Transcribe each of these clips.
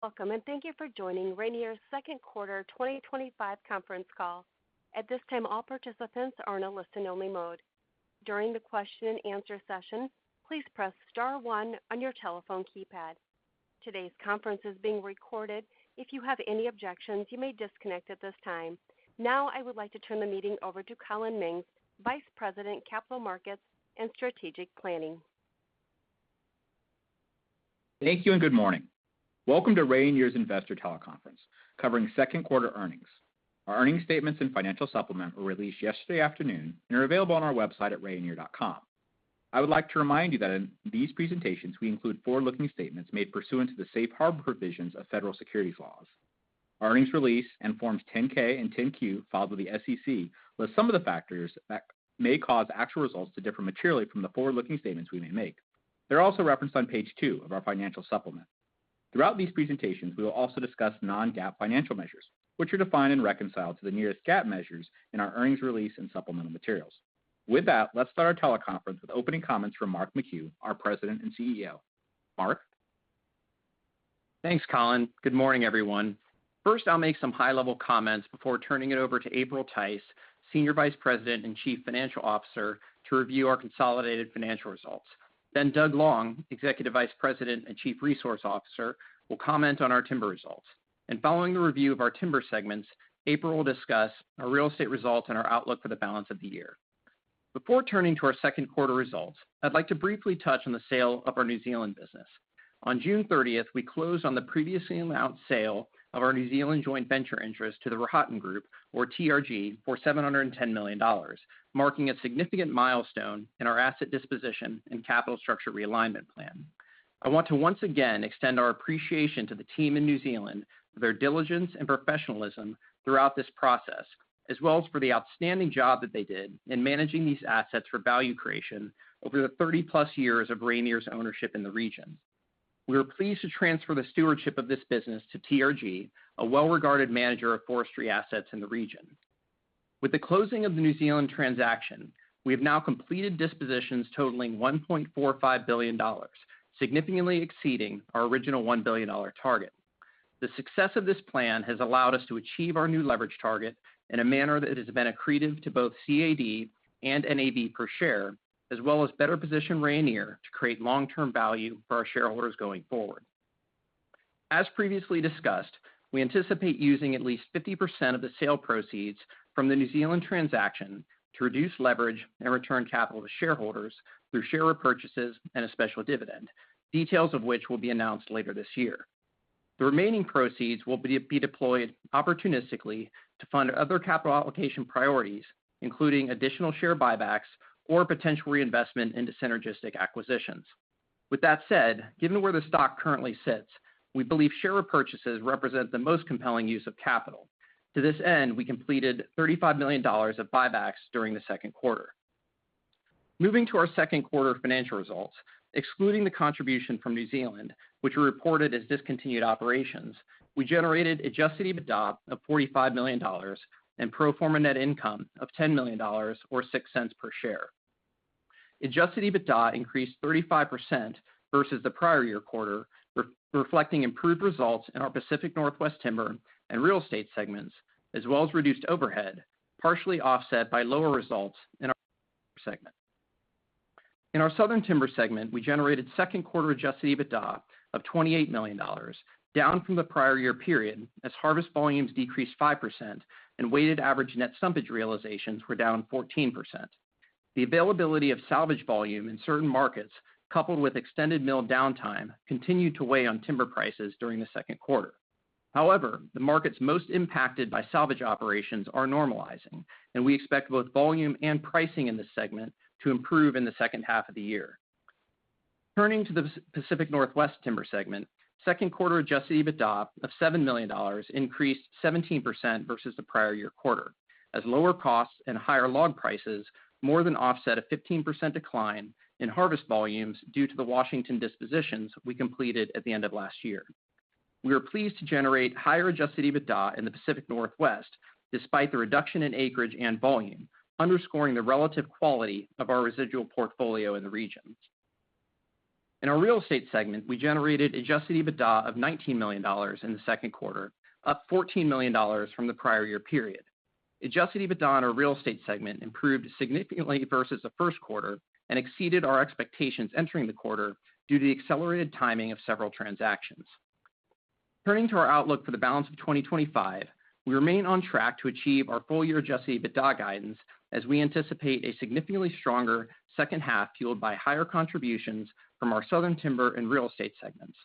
Welcome, and thank you for joining Rayonier's second quarter 2025 conference call. At this time, all participants are in a listen-only mode. During the question and answer session, please press star 1 on your telephone keypad. Today's conference is being recorded. If you have any objections, you may disconnect at this time. Now, I would like to turn the meeting over to Collin Mings, Vice President, Capital Markets and Strategic Planning. Thank you and good morning. Welcome to Rayonier's Investor Teleconference, covering second quarter earnings. Our earnings statements and financial supplement were released yesterday afternoon and are available on our website at rayonier.com. I would like to remind you that in these presentations, we include forward-looking statements made pursuant to the safe harbor provisions of federal securities laws. Our earnings release and Forms 10-K and 10-Q filed with the SEC list some of the factors that may cause actual results to differ materially from the forward-looking statements we may make. They're also referenced on page 2 of our financial supplement. Throughout these presentations, we will also discuss non-GAAP financial measures, which are defined and reconciled to the nearest GAAP measures in our earnings release and supplemental materials. With that, let's start our teleconference with opening comments from Mark McHugh, our President and CEO. Mark? Thanks, Collin. Good morning, everyone. First, I'll make some high-level comments before turning it over to April Tice, Senior Vice President and Chief Financial Officer, to review our consolidated financial results. Then Doug Long, Executive Vice President and Chief Resource Officer, will comment on our timber results. And following the review of our timber segments, April will discuss our real estate results and our outlook for the balance of the year. Before turning to our second quarter results, I'd like to briefly touch on the sale of our New Zealand business. On June 30th, we closed on the previously announced sale of our New Zealand joint venture interest to the Rayonier Group, or TRG, for $710 million, marking a significant milestone in our asset disposition and capital structure realignment plan. I want to once again extend our appreciation to the team in New Zealand for their diligence and professionalism throughout this process, as well as for the outstanding job that they did in managing these assets for value creation over the 30-plus years of Rayonier's ownership in the region. We are pleased to transfer the stewardship of this business to TRG, a well-regarded manager of forestry assets in the region. With the closing of the New Zealand transaction, we have now completed dispositions totaling $1.45 billion, significantly exceeding our original $1 billion target. The success of this plan has allowed us to achieve our new leverage target in a manner that has been accretive to both CAD and NAV per share, as well as better position Rayonier to create long-term value for our shareholders going forward. As previously discussed, we anticipate using at least 50% of the sale proceeds from the New Zealand transaction to reduce leverage and return capital to shareholders through share repurchases and a special dividend, details of which will be announced later this year. The remaining proceeds will be deployed opportunistically to fund other capital allocation priorities, including additional share buybacks or potential reinvestment into synergistic acquisitions. With that said, given where the stock currently sits, we believe share repurchases represent the most compelling use of capital. To this end, we completed $35 million of buybacks during the second quarter. Moving to our second quarter financial results, excluding the contribution from New Zealand, which were reported as discontinued operations, we generated adjusted EBITDA of $45 million and pro forma net income of $10 million, or 6 cents per share. Adjusted EBITDA increased 35% versus the prior year quarter, reflecting improved results in our Pacific Northwest timber and real estate segments, as well as reduced overhead, partially offset by lower results in our segment. In our Southern Timber segment, we generated second quarter adjusted EBITDA of $28 million, down from the prior year period as harvest volumes decreased 5% and weighted average net stumpage realizations were down 14%. The availability of salvage volume in certain markets, coupled with extended mill downtime, continued to weigh on timber prices during the second quarter. However, the markets most impacted by salvage operations are normalizing, and we expect both volume and pricing in this segment to improve in the second half of the year. Turning to the Pacific Northwest Timber segment, second quarter adjusted EBITDA of $7 million increased 17% versus the prior year quarter, as lower costs and higher log prices more than offset a 15% decline in harvest volumes due to the Washington dispositions we completed at the end of last year. We are pleased to generate higher adjusted EBITDA in the Pacific Northwest despite the reduction in acreage and volume, underscoring the relative quality of our residual portfolio in the region. In our real estate segment, we generated adjusted EBITDA of $19 million in the second quarter, up $14 million from the prior year period. Adjusted EBITDA in our real estate segment improved significantly versus the first quarter and exceeded our expectations entering the quarter due to the accelerated timing of several transactions. Turning to our outlook for the balance of 2025, we remain on track to achieve our full-year adjusted EBITDA guidance as we anticipate a significantly stronger second half fueled by higher contributions from our Southern Timber and real estate segments.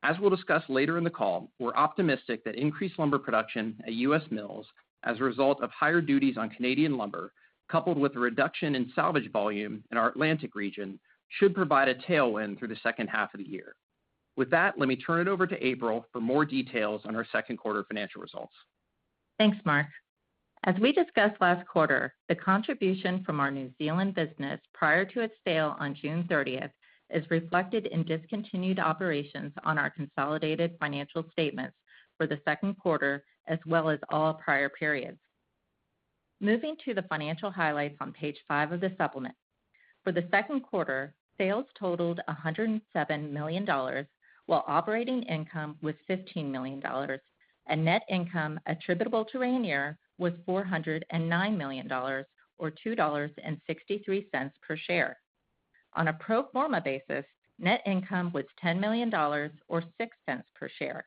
As we'll discuss later in the call, we're optimistic that increased lumber production at U.S. mills as a result of higher duties on Canadian lumber, coupled with a reduction in salvage volume in our Atlantic region, should provide a tailwind through the second half of the year. With that, let me turn it over to April for more details on our second quarter financial results. Thanks, Mark. As we discussed last quarter, the contribution from our New Zealand business prior to its sale on June 30th is reflected in discontinued operations on our consolidated financial statements for the second quarter as well as all prior periods. Moving to the financial highlights on page 5 of the supplement. For the second quarter, sales totaled $107 million, while operating income was $15 million, and net income attributable to Rayonier was $409 million, or $2.63 per share. On a pro forma basis, net income was $10 million, or 6 cents per share.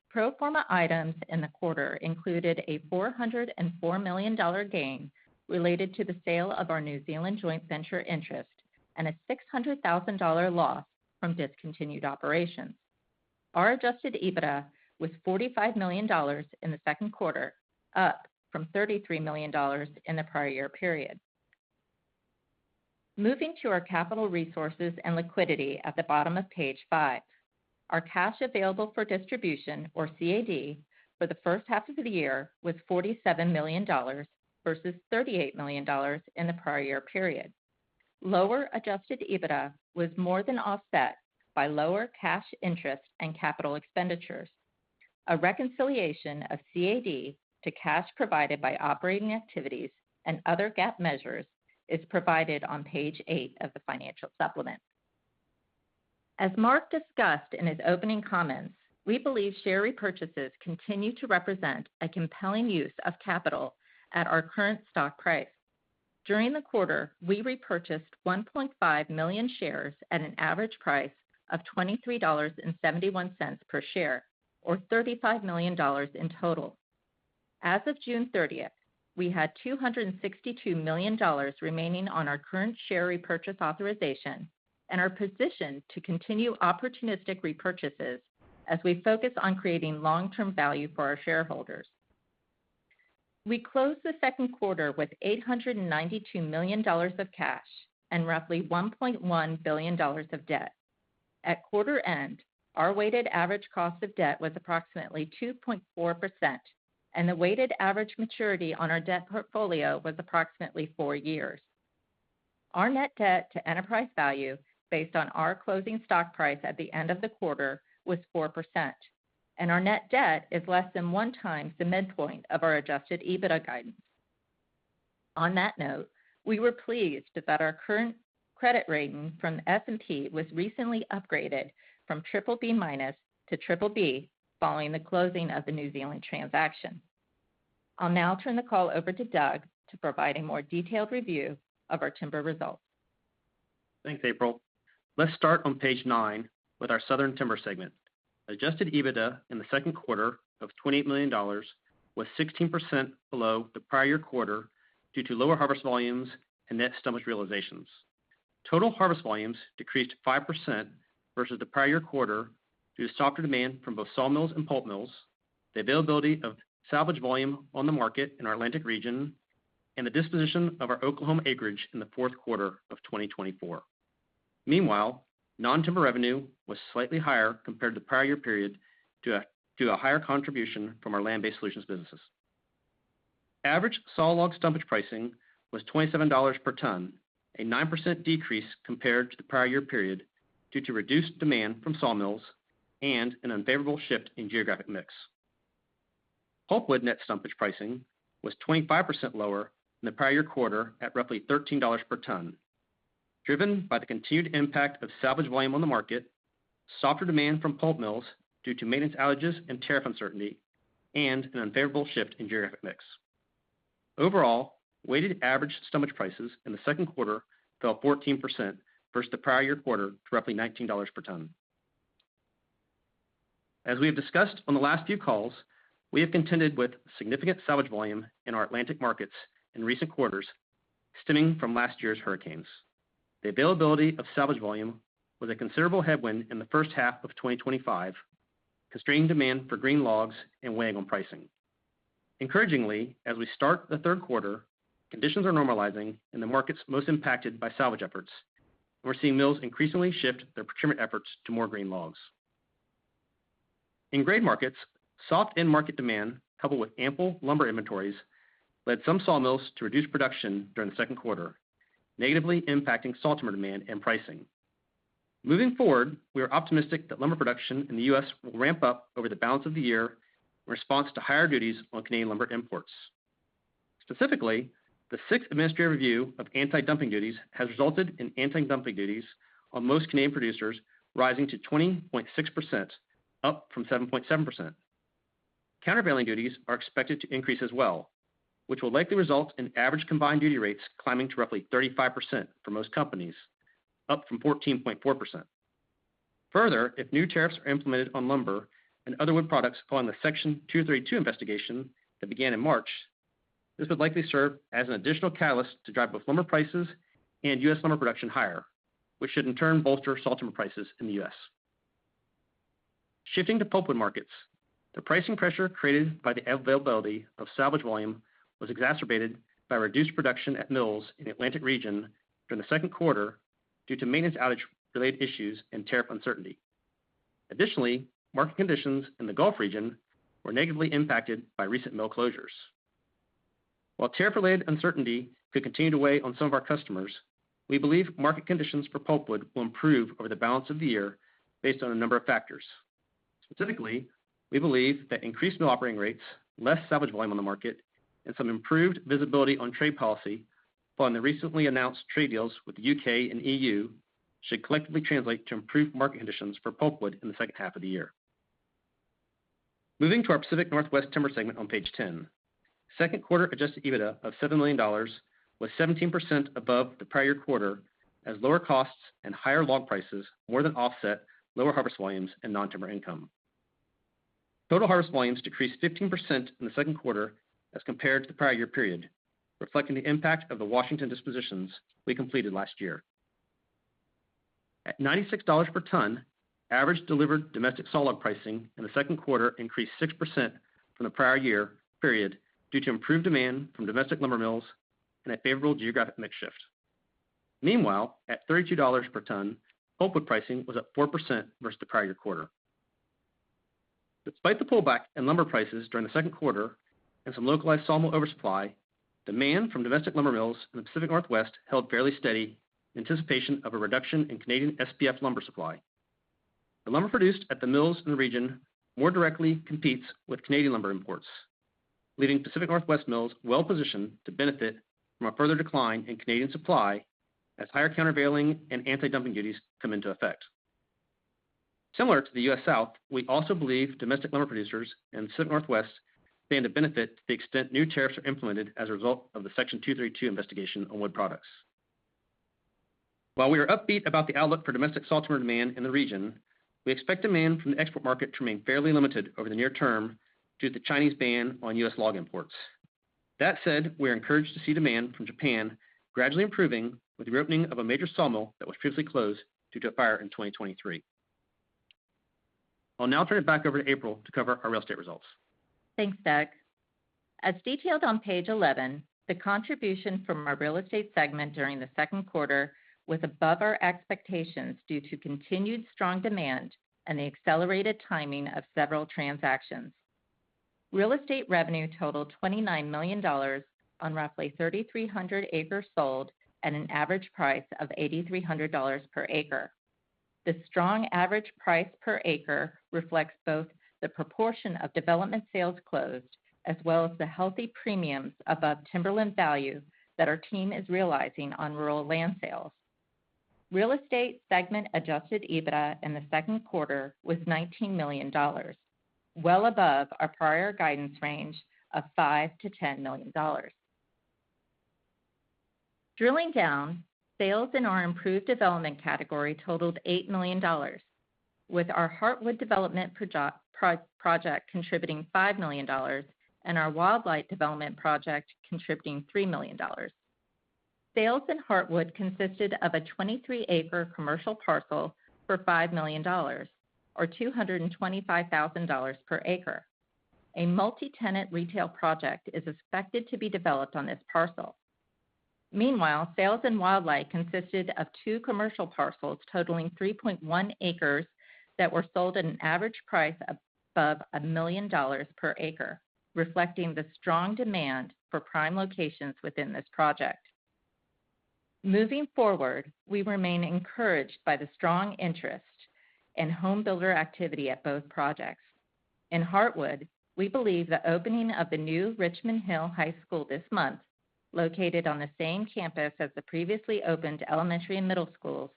Pro forma items in the quarter included a $404 million gain related to the sale of our New Zealand joint venture interest and a $600,000 loss from discontinued operations. Our adjusted EBITDA was $45 million in the second quarter, up from $33 million in the prior year period. Moving to our capital resources and liquidity at the bottom of page 5. Our cash available for distribution, or CAD, for the first half of the year was $47 million versus $38 million in the prior year period. Lower adjusted EBITDA was more than offset by lower cash interest and capital expenditures. A reconciliation of CAD to cash provided by operating activities and other GAAP measures is provided on page 8 of the financial supplement. As Mark discussed in his opening comments, we believe share repurchases continue to represent a compelling use of capital at our current stock price. During the quarter, we repurchased 1.5 million shares at an average price of $23.71 per share, or $35 million in total. As of June 30th, we had $262 million remaining on our current share repurchase authorization and are positioned to continue opportunistic repurchases as we focus on creating long-term value for our shareholders. We closed the second quarter with $892 million of cash and roughly $1.1 billion of debt. At quarter end, our weighted average cost of debt was approximately 2.4%, and the weighted average maturity on our debt portfolio was approximately 4 years. Our net debt to enterprise value, based on our closing stock price at the end of the quarter, was 4%, and our net debt is less than 1 times the midpoint of our adjusted EBITDA guidance. On that note, we were pleased that our current credit rating from S&P was recently upgraded from BBB- to BBB following the closing of the New Zealand transaction. I'll now turn the call over to Doug to provide a more detailed review of our timber results. Thanks, April. Let's start on page 9 with our Southern Timber segment. Adjusted EBITDA in the second quarter of $28 million was 16% below the prior year quarter due to lower harvest volumes and net stumpage realizations. Total harvest volumes decreased 5% versus the prior year quarter due to softer demand from both sawmills and pulp mills, the availability of salvage volume on the market in our Atlantic region, and the disposition of our Oklahoma acreage in the fourth quarter of 2024. Meanwhile, non-timber revenue was slightly higher compared to the prior year period due to a higher contribution from our land-based solutions businesses. Average sawlog stumpage pricing was $27 per ton, a 9% decrease compared to the prior year period due to reduced demand from sawmills and an unfavorable shift in geographic mix. Pulpwood net stumpage pricing was 25% lower than the prior year quarter at roughly $13 per ton. driven by the continued impact of salvage volume on the market, softer demand from pulp mills due to maintenance outages and tariff uncertainty, and an unfavorable shift in geographic mix. Overall, weighted average stumpage prices in the second quarter fell 14% versus the prior year quarter to roughly $19 per ton. As we have discussed on the last few calls, we have contended with significant salvage volume in our Atlantic markets in recent quarters, stemming from last year's hurricanes. The availability of salvage volume was a considerable headwind in the first half of 2025, constraining demand for green logs and weighing on pricing. Encouragingly, as we start the third quarter, conditions are normalizing in the markets most impacted by salvage efforts, and we're seeing mills increasingly shift their procurement efforts to more green logs. In grade markets, soft end market demand, coupled with ample lumber inventories, led some sawmills to reduce production during the second quarter, negatively impacting sawtimber demand and pricing. Moving forward, we are optimistic that lumber production in the U.S. will ramp up over the balance of the year in response to higher duties on Canadian lumber imports. Specifically, the sixth administrative review of anti-dumping duties has resulted in anti-dumping duties on most Canadian producers rising to 20.6%, up from 7.7%. Countervailing duties are expected to increase as well, which will likely result in average combined duty rates climbing to roughly 35% for most companies, up from 14.4%. Further, if new tariffs are implemented on lumber and other wood products following the Section 232 investigation that began in March, this would likely serve as an additional catalyst to drive both lumber prices and U.S. lumber production higher, which should in turn bolster sawtimber prices in the U.S. Shifting to pulpwood markets, the pricing pressure created by the availability of salvage volume was exacerbated by reduced production at mills in the Atlantic region during the second quarter due to maintenance outage-related issues and tariff uncertainty. Additionally, market conditions in the Gulf region were negatively impacted by recent mill closures. While tariff-related uncertainty could continue to weigh on some of our customers, we believe market conditions for pulpwood will improve over the balance of the year based on a number of factors. Specifically, we believe that increased mill operating rates, less salvage volume on the market, and some improved visibility on trade policy following the recently announced trade deals with the UK and EU should collectively translate to improved market conditions for pulpwood in the second half of the year. Moving to our Pacific Northwest Timber segment on page 10. Second quarter adjusted EBITDA of $7 million was 17% above the prior year quarter as lower costs and higher log prices more than offset lower harvest volumes and non-timber income. Total harvest volumes decreased 15% in the second quarter as compared to the prior year period, reflecting the impact of the Washington dispositions we completed last year. At $96 per ton, average delivered domestic sawlog pricing in the second quarter increased 6% from the prior year period due to improved demand from domestic lumber mills and a favorable geographic mix shift. Meanwhile, at $32 per ton, pulpwood pricing was up 4% versus the prior year quarter. Despite the pullback in lumber prices during the second quarter and some localized sawmill oversupply, demand from domestic lumber mills in the Pacific Northwest held fairly steady in anticipation of a reduction in Canadian SPF lumber supply. The lumber produced at the mills in the region more directly competes with Canadian lumber imports, leaving Pacific Northwest mills well positioned to benefit from a further decline in Canadian supply as higher countervailing and anti-dumping duties come into effect. Similar to the U.S. South, we also believe domestic lumber producers in the Pacific Northwest stand to benefit to the extent new tariffs are implemented as a result of the Section 232 investigation on wood products. While we are upbeat about the outlook for domestic sawtimber demand in the region, we expect demand from the export market to remain fairly limited over the near term due to the Chinese ban on U.S. log imports. That said, we are encouraged to see demand from Japan gradually improving with the reopening of a major sawmill that was previously closed due to a fire in 2023. I'll now turn it back over to April to cover our real estate results. Thanks, Doug. As detailed on page 11, the contribution from our real estate segment during the second quarter was above our expectations due to continued strong demand and the accelerated timing of several transactions. Real estate revenue totaled $29 million on roughly 3,300 acres sold at an average price of $8,300 per acre. The strong average price per acre reflects both the proportion of development sales closed as well as the healthy premiums above timberland value that our team is realizing on rural land sales. Real estate segment adjusted EBITDA in the second quarter was $19 million, well above our prior guidance range of $5 to $10 million. Drilling down, sales in our improved development category totaled $8 million, with our Heartwood development project contributing $5 million and our Wildlight development project contributing $3 million. Sales in Heartwood consisted of a 23-acre commercial parcel for $5 million, or $225,000 per acre. A multi-tenant retail project is expected to be developed on this parcel. Meanwhile, sales in Wildlight consisted of 2 commercial parcels totaling 3.1 acres that were sold at an average price above $1 million per acre, reflecting the strong demand for prime locations within this project. Moving forward, we remain encouraged by the strong interest and home builder activity at both projects. In Heartwood, we believe the opening of the new Richmond Hill High School this month, located on the same campus as the previously opened elementary and middle schools,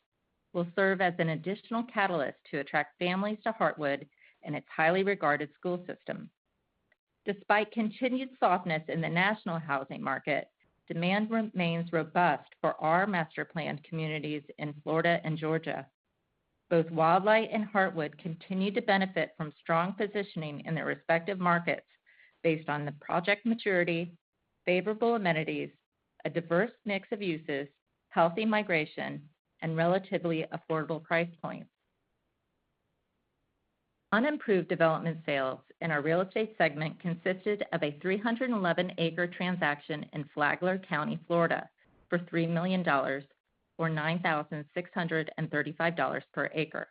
will serve as an additional catalyst to attract families to Heartwood and its highly regarded school system. Despite continued softness in the national housing market, demand remains robust for our master planned communities in Florida and Georgia. Both Wildlight and Heartwood continue to benefit from strong positioning in their respective markets based on the project maturity, favorable amenities, a diverse mix of uses, healthy migration, and relatively affordable price points. Unimproved development sales in our real estate segment consisted of a 311-acre transaction in Flagler County, Florida, for $3 million, or $9,635 per acre.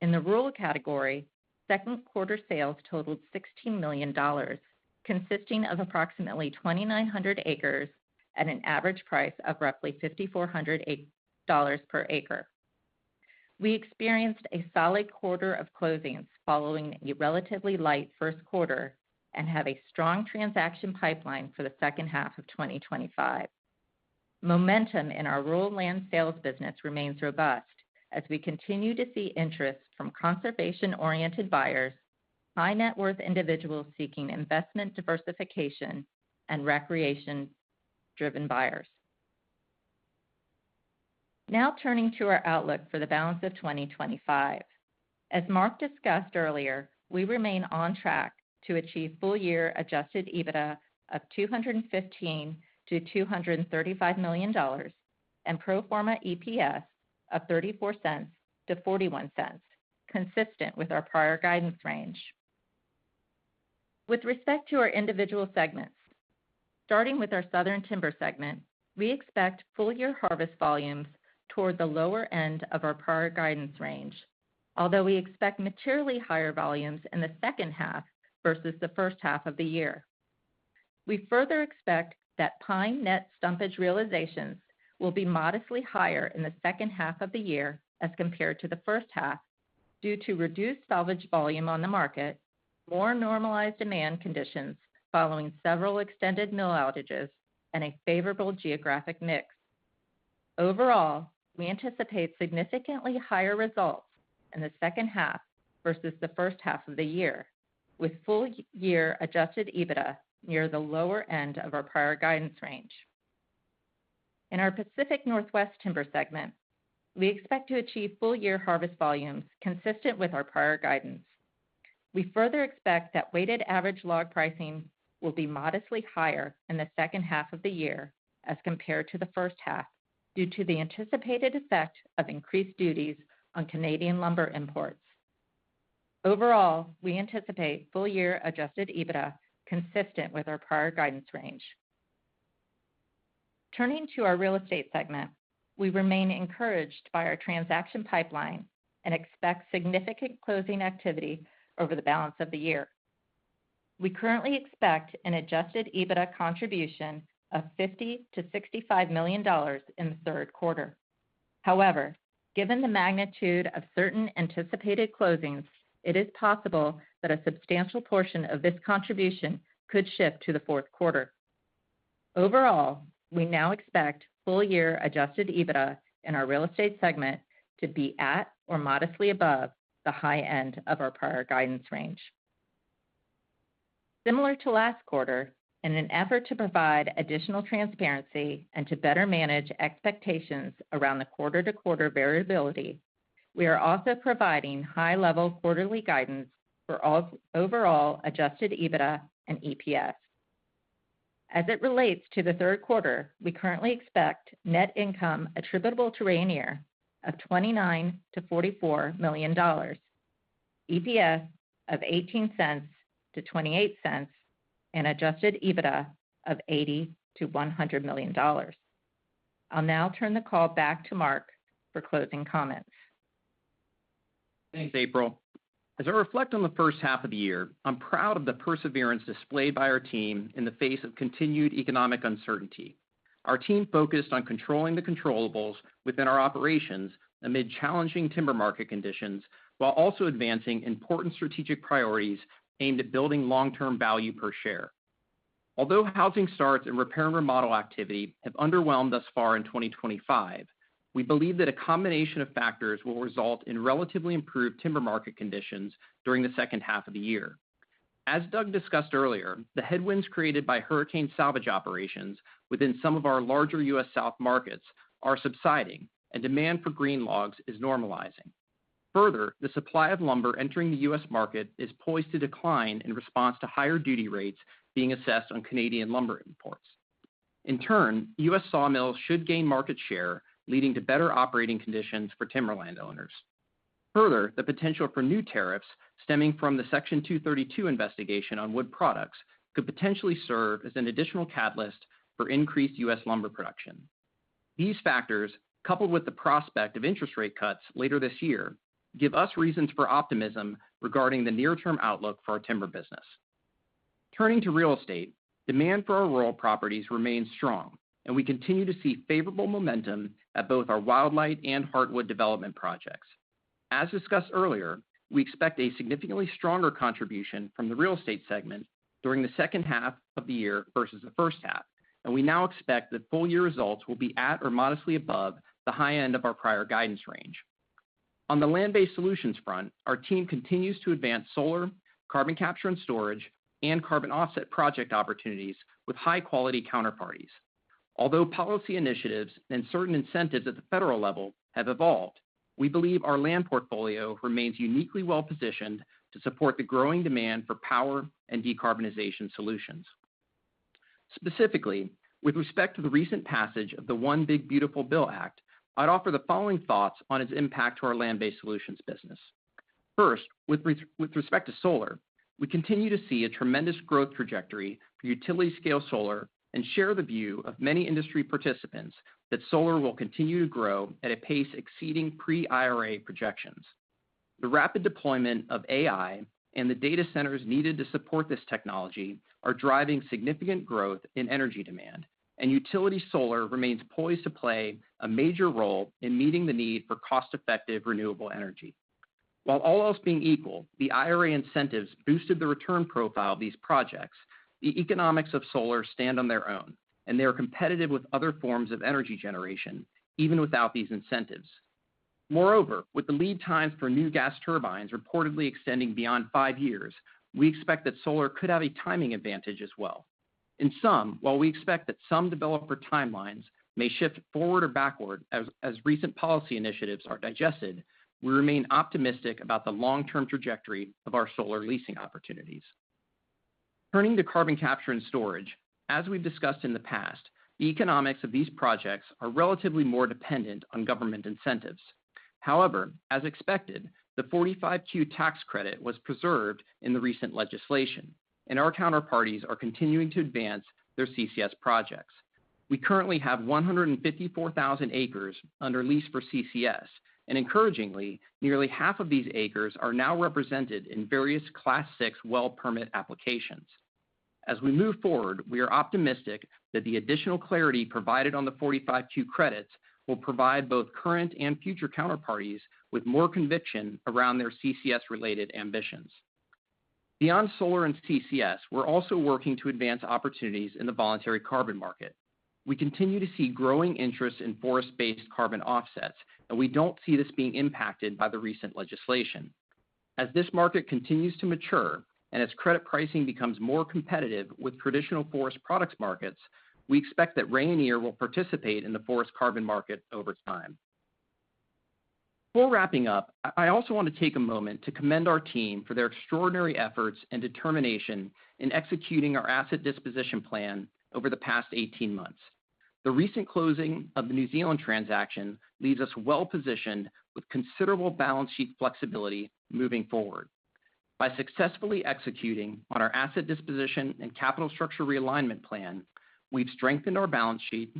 In the rural category, second quarter sales totaled $16 million, consisting of approximately 2,900 acres at an average price of roughly $5,400 per acre. We experienced a solid quarter of closings following a relatively light first quarter and have a strong transaction pipeline for the second half of 2025. Momentum in our rural land sales business remains robust as we continue to see interest from conservation-oriented buyers, high net worth individuals seeking investment diversification, and recreation-driven buyers. Now turning to our outlook for the balance of 2025. As Mark discussed earlier, we remain on track to achieve full-year adjusted EBITDA of $215 to $235 million and pro forma EPS of 34 cents to 41 cents, consistent with our prior guidance range. With respect to our individual segments, starting with our Southern Timber segment, we expect full-year harvest volumes toward the lower end of our prior guidance range, although we expect materially higher volumes in the second half versus the first half of the year. We further expect that pine net stumpage realizations will be modestly higher in the second half of the year as compared to the first half due to reduced salvage volume on the market, more normalized demand conditions following several extended mill outages, and a favorable geographic mix. Overall, we anticipate significantly higher results in the second half versus the first half of the year, with full-year adjusted EBITDA near the lower end of our prior guidance range. In our Pacific Northwest Timber segment, we expect to achieve full-year harvest volumes consistent with our prior guidance. We further expect that weighted average log pricing will be modestly higher in the second half of the year as compared to the first half due to the anticipated effect of increased duties on Canadian lumber imports. Overall, we anticipate full-year adjusted EBITDA consistent with our prior guidance range. Turning to our real estate segment, we remain encouraged by our transaction pipeline and expect significant closing activity over the balance of the year. We currently expect an adjusted EBITDA contribution of $50 to $65 million in the third quarter. However, given the magnitude of certain anticipated closings, it is possible that a substantial portion of this contribution could shift to the fourth quarter. Overall, we now expect full-year adjusted EBITDA in our real estate segment to be at or modestly above the high end of our prior guidance range. Similar to last quarter, in an effort to provide additional transparency and to better manage expectations around the quarter-to-quarter variability, we are also providing high-level quarterly guidance for all overall adjusted EBITDA and EPS. As it relates to the third quarter, we currently expect net income attributable to Rayonier of $29 to $44 million, EPS of 18 to 28 cents, and adjusted EBITDA of $80 to $100 million. I'll now turn the call back to Mark for closing comments. Thanks, April. As I reflect on the first half of the year, I'm proud of the perseverance displayed by our team in the face of continued economic uncertainty. Our team focused on controlling the controllables within our operations amid challenging timber market conditions, while also advancing important strategic priorities aimed at building long-term value per share. Although housing starts and repair and remodel activity have underwhelmed thus far in 2025, we believe that a combination of factors will result in relatively improved timber market conditions during the second half of the year. As Doug discussed earlier, the headwinds created by hurricane salvage operations within some of our larger U.S. South markets are subsiding, and demand for green logs is normalizing. Further, the supply of lumber entering the U.S. market is poised to decline in response to higher duty rates being assessed on Canadian lumber imports. In turn, U.S. sawmills should gain market share, leading to better operating conditions for timberland owners. Further, the potential for new tariffs stemming from the Section 232 investigation on wood products could potentially serve as an additional catalyst for increased U.S. lumber production. These factors, coupled with the prospect of interest rate cuts later this year, give us reasons for optimism regarding the near-term outlook for our timber business. Turning to real estate, demand for our rural properties remains strong, and we continue to see favorable momentum at both our Wildlight and Heartwood development projects. As discussed earlier, we expect a significantly stronger contribution from the real estate segment during the second half of the year versus the first half, and we now expect that full-year results will be at or modestly above the high end of our prior guidance range. On the land-based solutions front, our team continues to advance solar, carbon capture and storage, and carbon offset project opportunities with high-quality counterparties. Although policy initiatives and certain incentives at the federal level have evolved, we believe our land portfolio remains uniquely well-positioned to support the growing demand for power and decarbonization solutions. Specifically, with respect to the recent passage of the One Big Beautiful Bill Act, I'd offer the following thoughts on its impact to our land-based solutions business. First, with respect to solar, we continue to see a tremendous growth trajectory for utility-scale solar and share the view of many industry participants that solar will continue to grow at a pace exceeding pre-IRA projections. The rapid deployment of AI and the data centers needed to support this technology are driving significant growth in energy demand, and utility solar remains poised to play a major role in meeting the need for cost-effective renewable energy. While all else being equal, the IRA incentives boosted the return profile of these projects. The economics of solar stand on their own, and they are competitive with other forms of energy generation, even without these incentives. Moreover, with the lead times for new gas turbines reportedly extending beyond 5 years, we expect that solar could have a timing advantage as well. In sum, while we expect that some developer timelines may shift forward or backward as recent policy initiatives are digested, we remain optimistic about the long-term trajectory of our solar leasing opportunities. Turning to carbon capture and storage, as we've discussed in the past, the economics of these projects are relatively more dependent on government incentives. However, as expected, the 45Q tax credit was preserved in the recent legislation, and our counterparties are continuing to advance their CCS projects. We currently have 154,000 acres under lease for CCS, and encouragingly, nearly half of these acres are now represented in various Class 6 well permit applications. As we move forward, we are optimistic that the additional clarity provided on the 45Q credits will provide both current and future counterparties with more conviction around their CCS-related ambitions. Beyond solar and CCS, we're also working to advance opportunities in the voluntary carbon market. we continue to see growing interest in forest-based carbon offsets, and we don't see this being impacted by the recent legislation. As this market continues to mature and as credit pricing becomes more competitive with traditional forest products markets, we expect that Rayonier will participate in the forest carbon market over time. Before wrapping up, I also want to take a moment to commend our team for their extraordinary efforts and determination in executing our asset disposition plan over the past 18 months. The recent closing of the New Zealand transaction leaves us well positioned with considerable balance sheet flexibility moving forward. By successfully executing on our asset disposition and capital structure realignment plan, we've strengthened our balance sheet,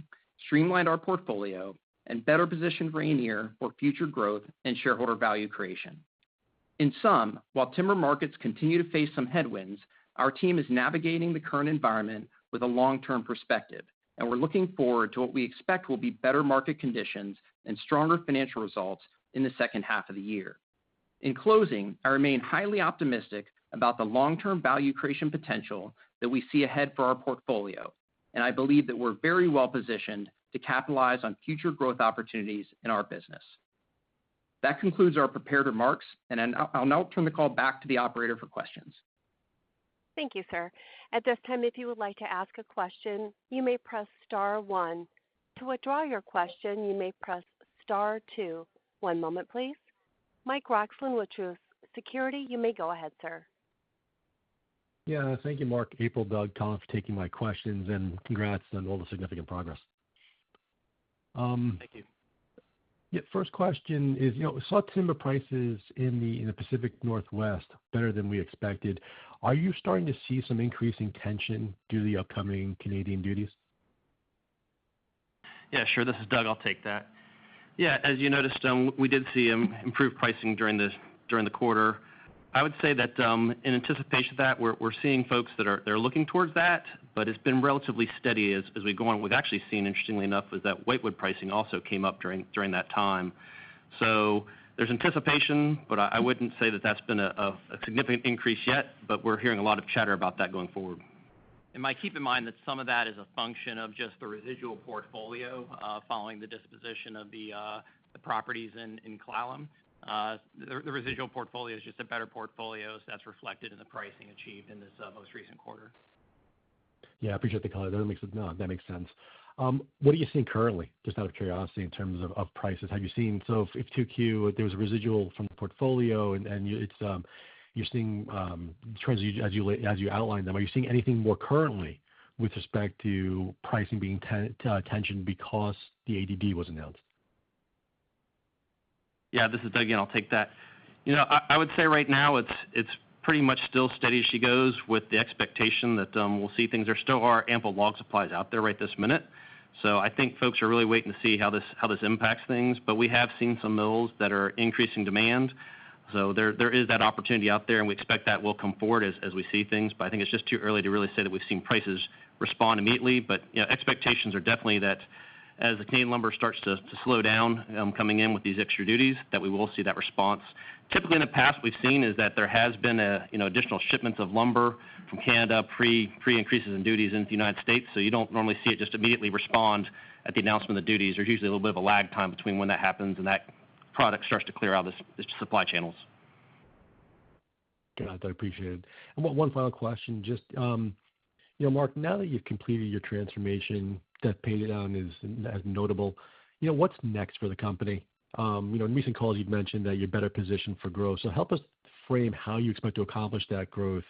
streamlined our portfolio, and better positioned Rayonier for future growth and shareholder value creation. In sum, while timber markets continue to face some headwinds, our team is navigating the current environment with a long-term perspective, and we're looking forward to what we expect will be better market conditions and stronger financial results in the second half of the year. In closing, I remain highly optimistic about the long-term value creation potential that we see ahead for our portfolio, and I believe that we're very well positioned to capitalize on future growth opportunities in our business. That concludes our prepared remarks, and I'll now turn the call back to the operator for questions. Thank you, sir. At this time, if you would like to ask a question, you may press star 1. To withdraw your question, you may press star 2. One moment, please. Mike Roxland with Truist Security, you may go ahead, sir. Yeah, thank you, Mark, April, Doug, Colin, for taking my questions, and congrats on all the significant progress. Thank you. Yeah, first question is, saw timber prices in the Pacific Northwest better than we expected. Are you starting to see some increasing tension due to the upcoming Canadian duties? Yeah, sure. This is Doug. I'll take that. Yeah, as you noticed, we did see improved pricing during the quarter. I would say that in anticipation of that, we're seeing folks that are looking towards that, but it's been relatively steady as we go on. We've actually seen, interestingly enough, is that whitewood pricing also came up during that time. So there's anticipation, but I wouldn't say that that's been a significant increase yet, but we're hearing a lot of chatter about that going forward. And Mike, keep in mind that some of that is a function of just the residual portfolio following the disposition of the properties in Clallam. The residual portfolio is just a better portfolio, so that's reflected in the pricing achieved in this most recent quarter. Yeah, I appreciate the color. That makes sense. What are you seeing currently, just out of curiosity, in terms of prices? Have you seen, so if 2Q, there was a residual from the portfolio, and you're seeing trends as you outlined them. Are you seeing anything more currently with respect to pricing being tensioned because the ADD was announced? Yeah, this is Doug again. I'll take that. I would say right now it's pretty much still steady as she goes, with the expectation that we'll see things. There still are ample log supplies out there right this minute. So I think folks are really waiting to see how this impacts things. But we have seen some mills that are increasing demand. So there is that opportunity out there, and we expect that will come forward as we see things. But I think it's just too early to really say that we've seen prices respond immediately. But expectations are definitely that as the Canadian lumber starts to slow down coming in with these extra duties, that we will see that response. Typically in the past, we've seen is that there has been additional shipments of lumber from Canada pre-increases in duties into the United States. So you don't normally see it just immediately respond at the announcement of the duties. There's usually a little bit of a lag time between when that happens and that product starts to clear out the supply channels. Got it. I appreciate it. And one final question, just Mark, now that you've completed your transformation, debt pay down is as notable. What's next for the company? In recent calls, you've mentioned that you're better positioned for growth. So help us frame how you expect to accomplish that growth,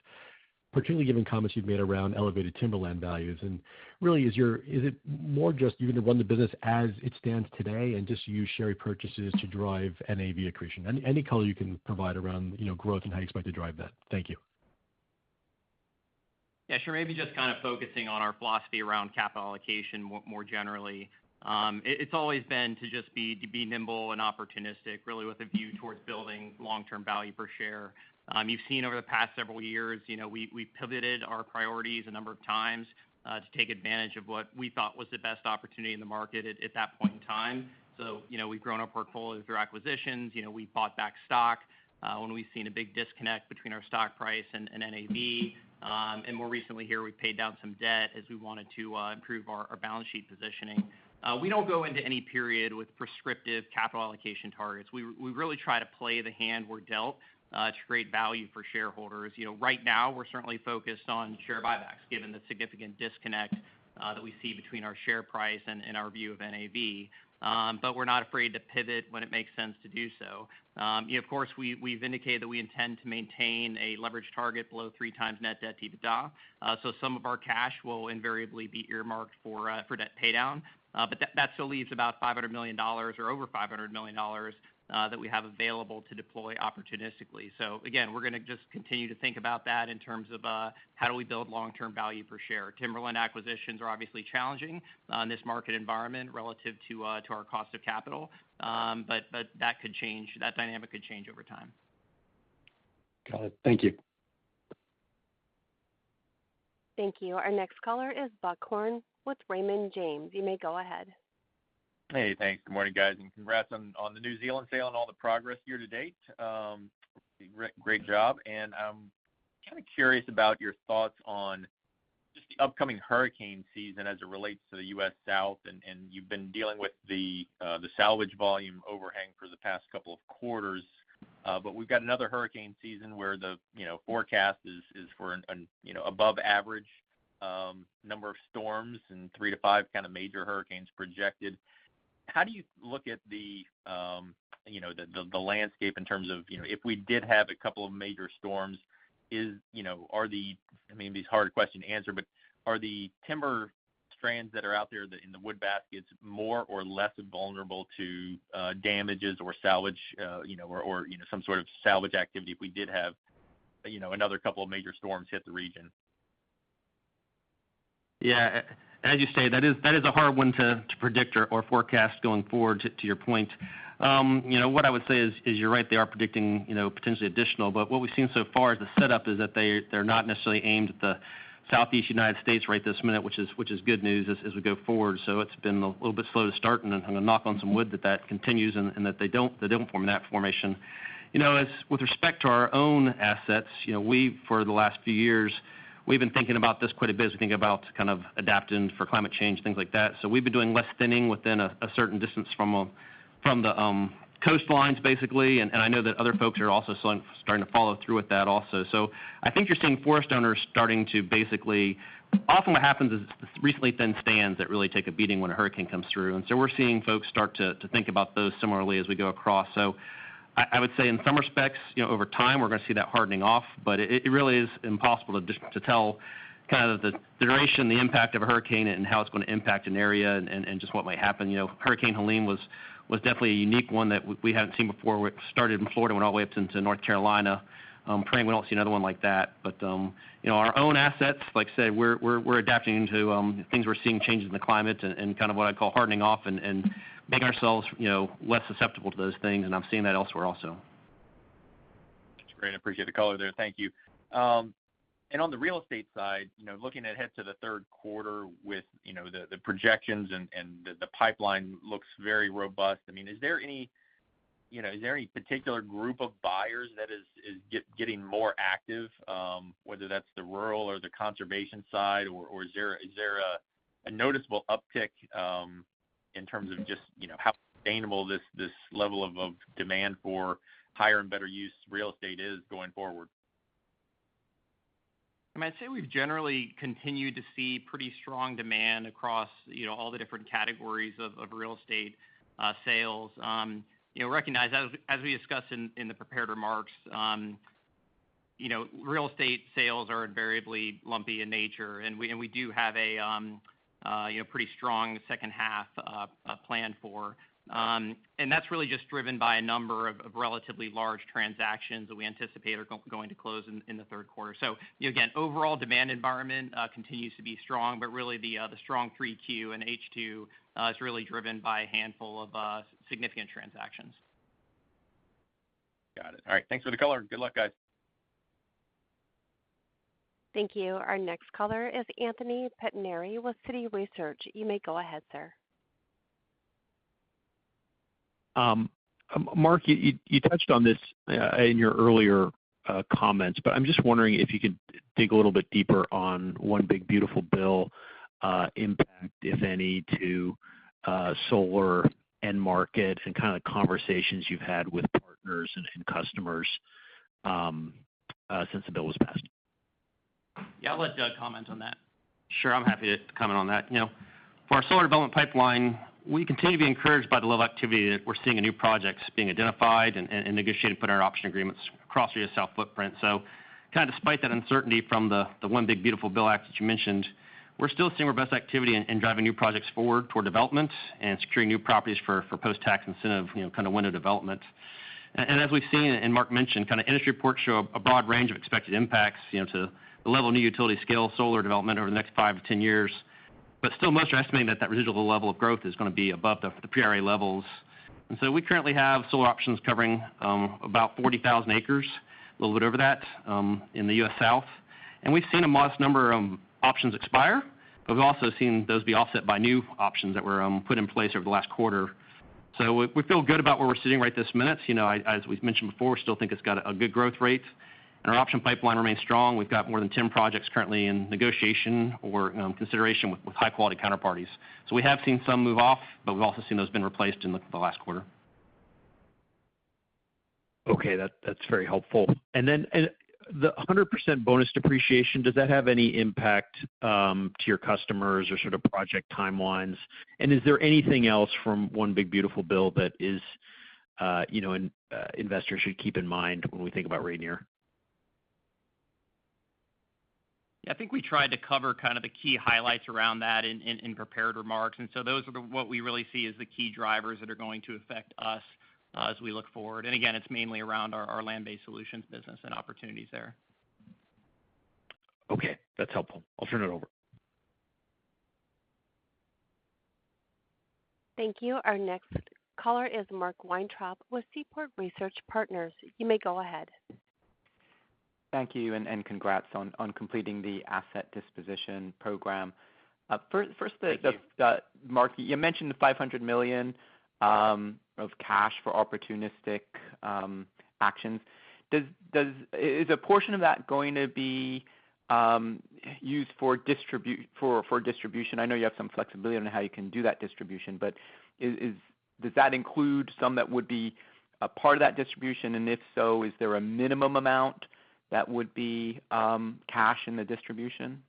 particularly given comments you've made around elevated timberland values. And really, is it more just you're going to run the business as it stands today and just use share repurchases to drive NAV accretion? Any color you can provide around growth and how you expect to drive that? Thank you. Yeah, sure. Maybe just kind of focusing on our philosophy around capital allocation more generally. It's always been to just be nimble and opportunistic, really with a view towards building long-term value per share. You've seen over the past several years, we pivoted our priorities a number of times to take advantage of what we thought was the best opportunity in the market at that point in time. So, we've grown our portfolio through acquisitions. We bought back stock when we've seen a big disconnect between our stock price and NAV. And more recently here, we paid down some debt as we wanted to improve our balance sheet positioning. We don't go into any period with prescriptive capital allocation targets. We really try to play the hand we're dealt to create value for shareholders. Right now we're certainly focused on share buybacks, given the significant disconnect that we see between our share price and our view of NAV. But we're not afraid to pivot when it makes sense to do so. Of course, we've indicated that we intend to maintain a leverage target below 3x net debt to EBITDA. So some of our cash will invariably be earmarked for debt paydown. But that still leaves about $500 million or over $500 million that we have available to deploy opportunistically. So again, we're going to just continue to think about that in terms of how do we build long-term value per share. Timberland acquisitions are obviously challenging in this market environment relative to our cost of capital, but that could change. That dynamic could change over time. Got it. Thank you. Thank you. Our next caller is Buck Horne with Raymond James. You may go ahead. Hey, thanks. Good morning, guys, and congrats on the New Zealand sale and all the progress year to date. Great job. And I'm kind of curious about your thoughts on just the upcoming hurricane season as it relates to the U.S. South, and you've been dealing with the salvage volume overhang for the past couple of quarters. But we've got another hurricane season where the forecast is for an above average number of storms and 3 to 5 kind of major hurricanes projected. How do you look at the landscape in terms of if we did have a couple of major storms, these hard question to answer, but are the timber strands that are out there in the wood baskets more or less vulnerable to damages or salvage, or some sort of salvage activity if we did have another couple of major storms hit the region? Yeah, as you say, that is a hard one to predict or forecast going forward. To your point, what I would say is you're right. They are predicting potentially additional, but what we've seen so far is the setup is that they're not necessarily aimed at the Southeast United States right this minute, which is good news as we go forward. So it's been a little bit slow to start, and I'm going to knock on some wood that continues and that they don't form in that formation. As with respect to our own assets, we for the last few years. We've been thinking about this quite a bit as we think about kind of adapting for climate change, things like that. So we've been doing less thinning within a certain distance from the coastlines, basically, and I know that other folks are also starting to follow through with that also. So I think you're seeing forest owners starting to basically, often what happens is recently thin stands that really take a beating when a hurricane comes through, and so we're seeing folks start to think about those similarly as we go across. So I would say in some respects, over time we're going to see that hardening off, but it really is impossible to tell kind of the duration, the impact of a hurricane and how it's going to impact an area and just what might happen. Hurricane Helene was definitely a unique one that we hadn't seen before. It started in Florida, went all the way up into North Carolina. Praying we don't see another one like that. But our own assets, like I said, we're adapting to things we're seeing, changes in the climate and kind of what I call hardening off and making ourselves less susceptible to those things. And I'm seeing that elsewhere also. That's great. I appreciate the color there. Thank you. And on the real estate side, looking ahead to the third quarter with the projections and the pipeline looks very robust. I mean, is there any particular group of buyers that is getting more active, whether that's the rural or the conservation side, or is there a noticeable uptick in terms of just how sustainable this level of demand for higher and better use real estate is going forward? I'd say we've generally continued to see pretty strong demand across all the different categories of real estate sales. Recognize as we discussed in the prepared remarks, real estate sales are invariably lumpy in nature, and we do have a pretty strong second half planned for. And that's really just driven by a number of relatively large transactions that we anticipate are going to close in the third quarter. So again, overall demand environment continues to be strong, but really the strong 3Q and H2 is really driven by a handful of significant transactions. Got it. All right. Thanks for the color. Good luck, guys. Thank you. Our next caller is Anthony Pettinari with Citi Research. You may go ahead, sir. Mark, you touched on this in your earlier comments, but I'm just wondering if you could dig a little bit deeper on One Big Beautiful Bill impact, if any, to solar end market and kind of the conversations you've had with partners and customers since the bill was passed. Yeah, I'll let Doug comment on that. Sure, I'm happy to comment on that. For our solar development pipeline, we continue to be encouraged by the level of activity that we're seeing in new projects being identified and negotiated, put in our option agreements across the U.S. South footprint. So kind of despite that uncertainty from the One Big Beautiful Bill Act that you mentioned, we're still seeing robust activity in driving new projects forward toward development and securing new properties for post-tax incentive, kind of window development. And as we've seen, and Mark mentioned, kind of industry reports show a broad range of expected impacts, to the level of new utility scale solar development over the next 5 to 10 years. But still, most are estimating that residual level of growth is going to be above the pre-IRA levels. And so we currently have solar options covering about 40,000 acres, a little bit over that, in the U.S. South. And we've seen a modest number of options expire, but we've also seen those be offset by new options that were put in place over the last quarter. So we feel good about where we're sitting right this minute. As we've mentioned before, we still think it's got a good growth rate. And our option pipeline remains strong. We've got more than 10 projects currently in negotiation or consideration with high-quality counterparties. So we have seen some move off, but we've also seen those been replaced in the last quarter. Okay, that's very helpful. And then the 100% bonus depreciation, does that have any impact to your customers or sort of project timelines? And is there anything else from One Big Beautiful Bill that is, investors should keep in mind when we think about Rayonier? Yeah, I think we tried to cover kind of the key highlights around that in prepared remarks. And so those are what we really see as the key drivers that are going to affect us as we look forward. And again, it's mainly around our land-based solutions business and opportunities there. Okay, that's helpful. I'll turn it over. Thank you. Our next caller is Mark Weintraub with Seaport Research Partners. You may go ahead. Thank you, and congrats on completing the asset disposition program. First, Mark, you mentioned the $500 million of cash for opportunistic actions. Is a portion of that going to be used for distribution? I know you have some flexibility on how you can do that distribution, but does that include some that would be a part of that distribution? And if so, is there a minimum amount that would be cash in the distribution?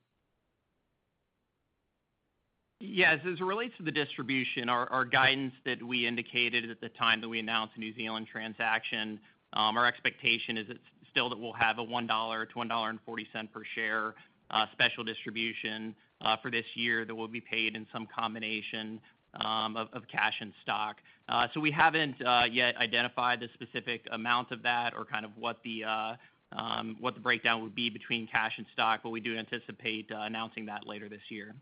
Yes, as it relates to the distribution, our guidance that we indicated at the time that we announced the New Zealand transaction, our expectation is still that we'll have a $1 to $1.40 per share special distribution for this year that will be paid in some combination of cash and stock. So we haven't yet identified the specific amount of that or kind of what the breakdown would be between cash and stock, but we do anticipate announcing that later this year.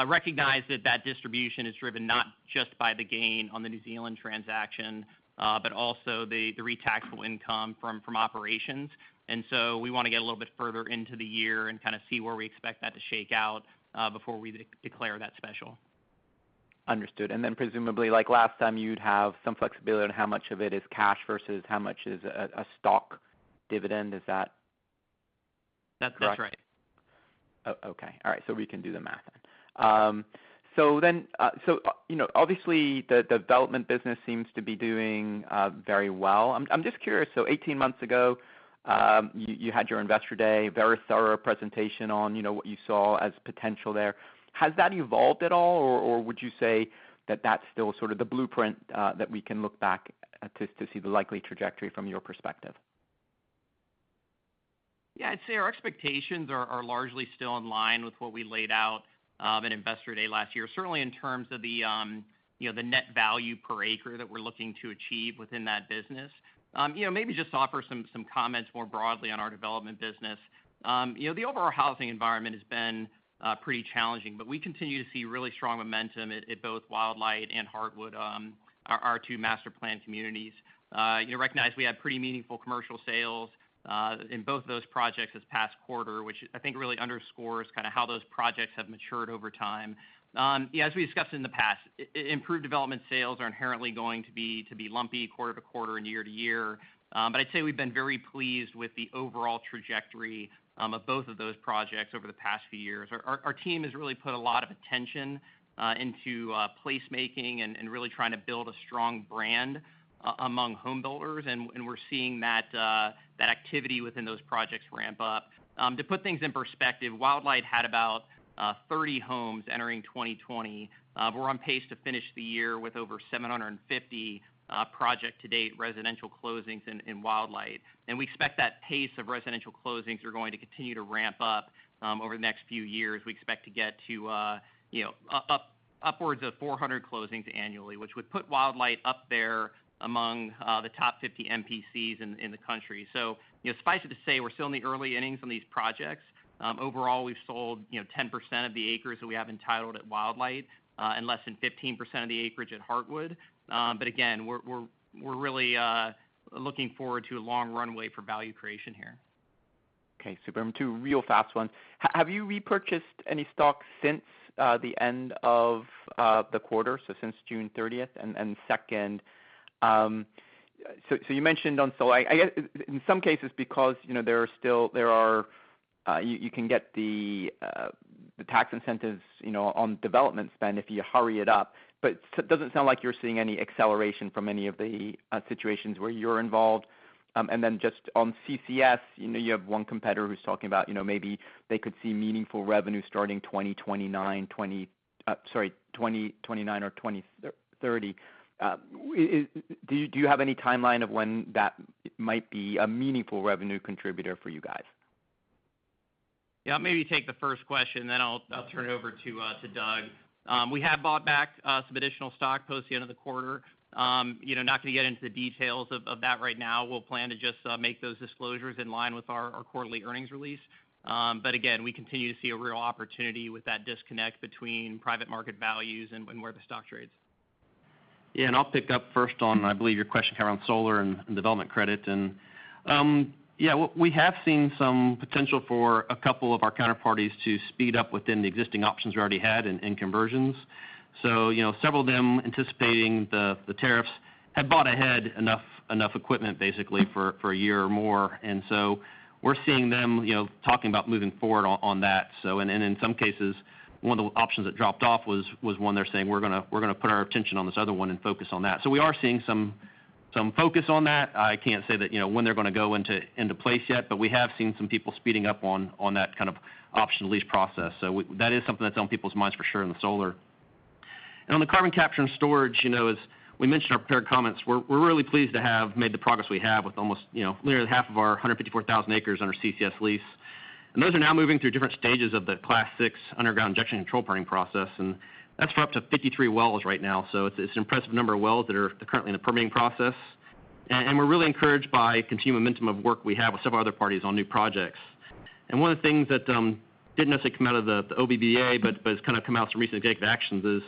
Recognize that distribution is driven not just by the gain on the New Zealand transaction, but also the REIT-taxable income from operations. And so we want to get a little bit further into the year and kind of see where we expect that to shake out before we declare that special. Understood. And then presumably, like last time, you'd have some flexibility on how much of it is cash versus how much is a stock dividend. Is that correct? That's right. Oh, okay. All right. So we can do the math then. Obviously the development business seems to be doing very well. I'm just curious. So 18 months ago, you had your investor day, very thorough presentation on what you saw as potential there. Has that evolved at all, or would you say that that's still sort of the blueprint that we can look back to see the likely trajectory from your perspective? Yeah, I'd say our expectations are largely still in line with what we laid out at Investor Day last year. Certainly in terms of the the net value per acre that we're looking to achieve within that business. Maybe just offer some comments more broadly on our development business. The overall housing environment has been pretty challenging, but we continue to see really strong momentum at both Wildlight and Heartwood, our two master plan communities. Recognize we had pretty meaningful commercial sales in both of those projects this past quarter, which I think really underscores kind of how those projects have matured over time. As we discussed in the past, improved development sales are inherently going to be lumpy quarter to quarter and year to year. But I'd say we've been very pleased with the overall trajectory of both of those projects over the past few years. Our team has really put a lot of attention into placemaking and really trying to build a strong brand among home builders, and we're seeing that activity within those projects ramp up. To put things in perspective, Wildlight had about 30 homes entering 2020. We're on pace to finish the year with over 750 project-to-date residential closings in Wildlight. And we expect that pace of residential closings are going to continue to ramp up over the next few years. We expect to get to upwards of 400 closings annually, which would put Wildlight up there among the top 50 MPCs in the country. So, suffice it to say, we're still in the early innings on these projects. Overall, we've sold 10% of the acres that we have entitled at Wildlight, and less than 15% of the acreage at Heartwood. But again, we're really looking forward to a long runway for value creation here. Okay, super. And two real fast ones. Have you repurchased any stock since the end of the quarter, so since June 30th? And second, so you mentioned on solar, I guess in some cases because you can get the tax incentives on development spend if you hurry it up, but it doesn't sound like you're seeing any acceleration from any of the situations where you're involved. And then just on CCS, you have one competitor who's talking about maybe they could see meaningful revenue starting 2029 or 2030. Do you have any timeline of when that might be a meaningful revenue contributor for you guys? Yeah, I'll maybe take the first question, then I'll turn it over to Doug. We have bought back some additional stock post the end of the quarter. Not going to get into the details of that right now. We'll plan to just make those disclosures in line with our quarterly earnings release. But again, we continue to see a real opportunity with that disconnect between private market values and where the stock trades. Yeah, and I'll pick up first on, I believe, your question around solar and development credit. And we have seen some potential for a couple of our counterparties to speed up within the existing options we already had in conversions. So, several of them anticipating the tariffs had bought ahead enough equipment basically for a year or more. And so we're seeing them, talking about moving forward on that. So, and in some cases, one of the options that dropped off was one they're saying we're gonna put our attention on this other one and focus on that. So we are seeing some focus on that. I can't say that when they're going to go into place yet, but we have seen some people speeding up on that kind of option lease process. So that is something that's on people's minds for sure in the solar. And on the carbon capture and storage, as we mentioned in our prepared comments, we're really pleased to have made the progress we have with almost nearly half of our 154,000 acres under CCS lease. And those are now moving through different stages of the Class 6 underground injection control permitting process, and that's for up to 53 wells right now. So it's an impressive number of wells that are currently in the permitting process. And we're really encouraged by continued momentum of work we have with several other parties on new projects. And one of the things that didn't necessarily come out of the OBBA, but has kind of come out of some recent executive actions is,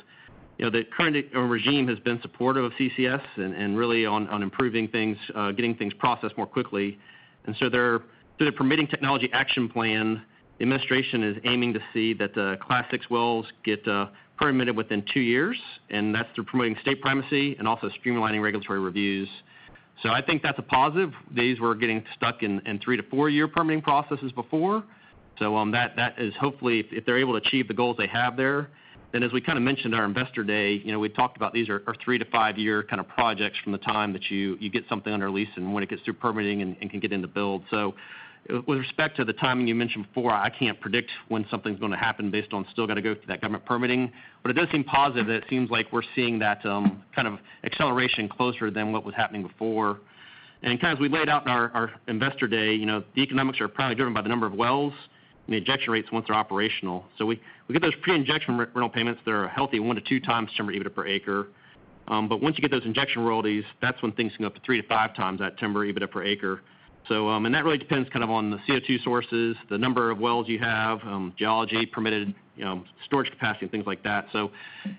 the current regime has been supportive of CCS and really on improving things, getting things processed more quickly. And so through the Permitting Technology Action Plan, the administration is aiming to see that the Class 6 wells get permitted within 2 years, and that's through promoting state primacy and also streamlining regulatory reviews. So I think that's a positive. These were getting stuck in 3 to 4 year permitting processes before. So that is hopefully, if they're able to achieve the goals they have there, then as we kind of mentioned at our investor day, we talked about these are 3 to 5 year kind of projects from the time that you get something under lease and when it gets through permitting and can get into build. So with respect to the timing you mentioned before, I can't predict when something's going to happen based on still got to go through that government permitting. But it does seem positive that it seems like we're seeing that kind of acceleration closer than what was happening before. And kind of as we laid out in our investor day, the economics are primarily driven by the number of wells and the injection rates once they're operational. So we get those pre-injection rental payments that are a healthy 1 to 2 times timber EBITDA per acre. But once you get those injection royalties, that's when things can go up to 3 to 5 times that timber EBITDA per acre. So, and that really depends kind of on the CO2 sources, the number of wells you have, geology, permitted, storage capacity, and things like that. So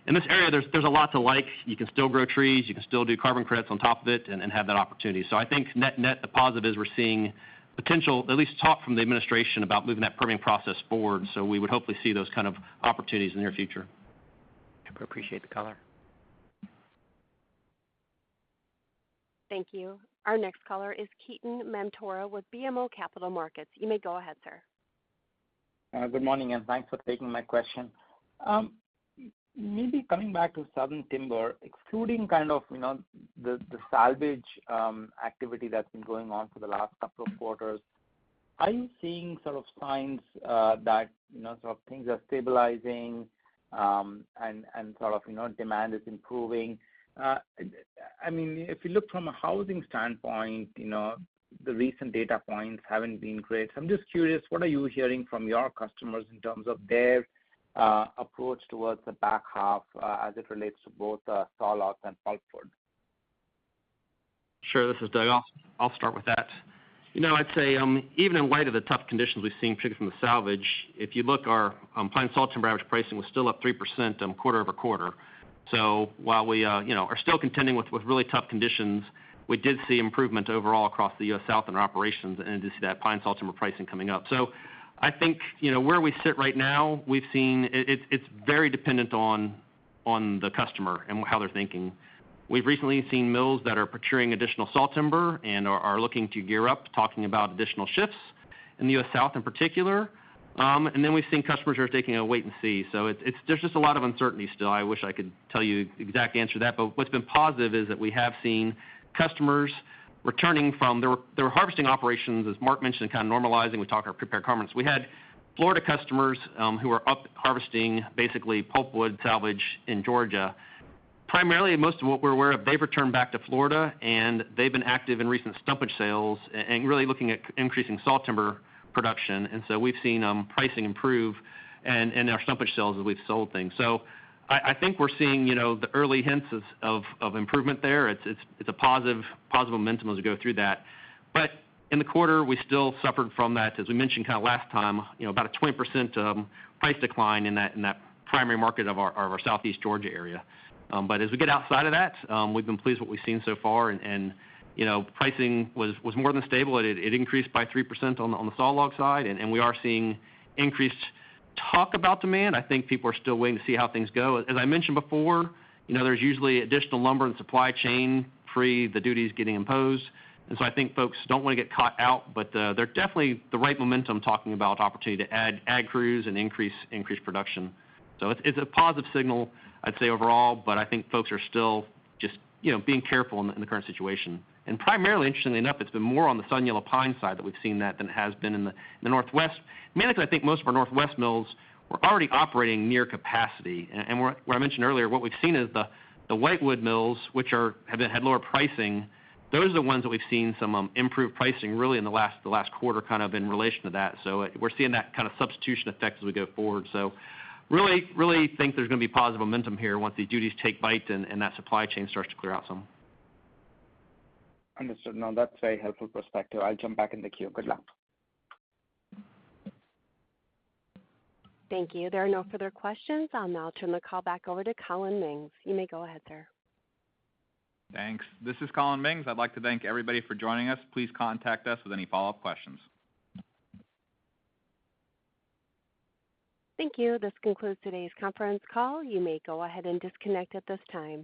in this area, there's a lot to like. You can still grow trees. You can still do carbon credits on top of it and have that opportunity. So I think net, the positive is we're seeing potential, at least talk from the administration about moving that permitting process forward. So we would hopefully see those kind of opportunities in the near future. I appreciate the color. Thank you. Our next caller is Keaton Mamtora with BMO Capital Markets. You may go ahead, sir. Good morning, and thanks for taking my question. Maybe coming back to Southern Timber, excluding kind of, the salvage activity that's been going on for the last couple of quarters, are you seeing sort of signs that, sort of things are stabilizing, and sort of, demand is improving? I mean, if you look from a housing standpoint, the recent data points haven't been great. So I'm just curious, what are you hearing from your customers in terms of their approach towards the back half as it relates to both sawlogs and pulpwood? Sure, this is Doug. I'll start with that. I'd say even in light of the tough conditions we've seen, particularly from the salvage, if you look, our pine sawtimber average pricing was still up 3% quarter over quarter. So while we are still contending with really tough conditions, we did see improvement overall across the U.S. South in our operations, and to see that pine sawtimber pricing coming up. So I think where we sit right now, we've seen it's very dependent on the customer and how they're thinking. We've recently seen mills that are procuring additional sawtimber and are looking to gear up, talking about additional shifts in the U.S. South in particular. And then we've seen customers who are taking a wait and see. So there's just a lot of uncertainty still. I wish I could tell you the exact answer to that. But what's been positive is that we have seen customers returning from their harvesting operations, as Mark mentioned, kind of normalizing. We talked about prepared garments. We had Florida customers who are up harvesting basically pulpwood salvage in Georgia. Primarily, most of what we're aware of, they've returned back to Florida, and they've been active in recent stumpage sales and really looking at increasing sawtimber production. And so we've seen pricing improve and our stumpage sales as we've sold things. So I think we're seeing, the early hints of improvement there. It's a positive momentum as we go through that. But in the quarter, we still suffered from that, as we mentioned kind of last time, about a 20% price decline in that primary market of our Southeast Georgia area. But as we get outside of that, we've been pleased with what we've seen so far, and pricing was more than stable. It increased by 3% on the sawlog side, and we are seeing increased talk about demand. I think people are still waiting to see how things go. As I mentioned before, there's usually additional lumber in the supply chain pre the duties getting imposed. And so I think folks don't want to get caught out, but they're definitely the right momentum talking about opportunity to add crews and increase production. So it's a positive signal, I'd say, overall, but I think folks are still just, being careful in the current situation. And primarily, interestingly enough, it's been more on the southern yellow pine side that we've seen that than it has been in the Northwest. Mainly because I think most of our Northwest mills were already operating near capacity. And where I mentioned earlier, what we've seen is the whitewood mills, which have had lower pricing. Those are the ones that we've seen some improved pricing really in the last quarter, kind of in relation to that. So we're seeing that kind of substitution effect as we go forward. So really think there's going to be positive momentum here once these duties take bite and that supply chain starts to clear out some. Understood. No, that's very helpful perspective. I'll jump back in the queue. Good luck. Thank you. There are no further questions. I'll now turn the call back over to Collin Mings. You may go ahead, sir. Thanks. This is Collin Mings. I'd like to thank everybody for joining us. Please contact us with any follow-up questions. Thank you. This concludes today's conference call. You may go ahead and disconnect at this time.